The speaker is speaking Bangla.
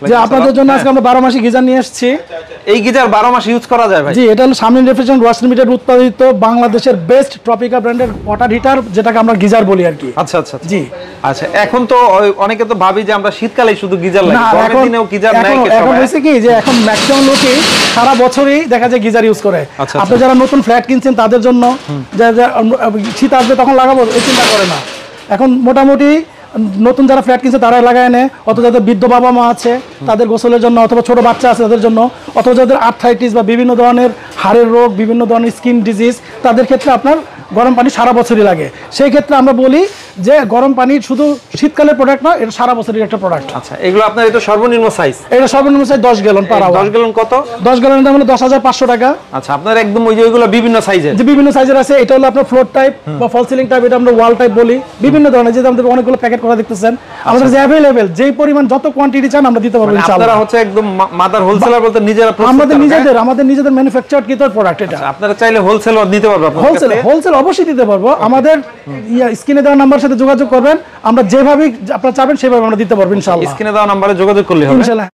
যে আপনাদের জন্য আজকে আমরা 12 মাসি গিজার নিয়ে এসেছি। এই গিজার 12 মাস ইউজ করা যায় ভাই? জি, এটা হলো শামীম রেফ্রিজারেশন ওয়াশ লিমিটেড উৎপাদিত বাংলাদেশের বেস্ট ট্রপিকা ব্র্যান্ডের ওয়াটার হিটার, যেটাকে আমরা গিজার বলি আর কি। আচ্ছা আচ্ছা জি। আচ্ছা, এখন তো অনেকে তো ভাবি যে আমরা শীতকালে শুধু গিজার লাগে, গরমের দিনেও গিজার নাই কি? এখন হইছে কি যে এখন ম্যাক্সিমাম লোকই সারা বছরই দেখা যায় গিজার ইউজ করে। আপনি যারা নতুন ফ্ল্যাট কিনছেন তাদের জন্য, শীত আসবে তখন লাগাবো এই চিন্তা করে না। এখন মোটামুটি নতুন যারা ফ্ল্যাট কিনছে তারা লাগায় নেয়, অথবা যাদের বৃদ্ধ বাবা মা আছে তাদের গোসলের জন্য, অথবা ছোট বাচ্চা আছে তাদের জন্য, অথবা যাদের আর্থ্রাইটিস বা বিভিন্ন ধরনের হাড়ের রোগ, বিভিন্ন ধরনের স্কিন ডিজিজ, তাদের ক্ষেত্রে আপনার গরম পানি সারা বছরই লাগে। সেই ক্ষেত্রে আমরা বলি যে গরম পানি শুধু শীতকালের প্রোডাক্ট না, এটা সারা বছরের একটা প্রোডাক্ট। আচ্ছা, এগুলো আপনার এটা সর্বনিম্ন সাইজ? এটা সর্বনিম্ন size 10 gallon per hour. 10 gallon কত? 10 গ্যালনের দাম হলো 10,500 টাকা। আচ্ছা, আপনার একদম ওই যে ওইগুলো বিভিন্ন সাইজের? যে বিভিন্ন সাইজের আছে। এটা হলো আপনার ফ্লোর টাইপ বা ফল সিলিং টাইপ, এটা আমরা ওয়াল টাইপ বলি। বিভিন্ন ধরনের, যে আমাদের অনেকগুলো প্যাকেট করা দেখতেছেন, আমাদের যে अवेलेबल যেই পরিমাণ যত কোয়ান্টিটি চান আমরা দিতে পারবো ইনশাআল্লাহ। আপনারা হচ্ছে একদম মাদার হোলসেলার বলতে নিজেরা প্রস্তুত করেন? আমাদের নিজেদের ম্যানুফ্যাকচারড কিত প্রোডাক্ট এটা। আপনারা চাইলে হোলসেল দিতে পারবো? হোলসেল অবশ্যই দিতে পারবো। আমাদের স্ক্রিনে দেওয়া নাম্বারের সাথে যোগাযোগ করবেন, আমরা যেভাবে আপনারা চাবেন সেভাবে আমরা দিতে পারবো ইনশাআল্লাহ। স্ক্রিনে দেওয়া নম্বরে যোগাযোগ করলে হবে ইনশাআল্লাহ।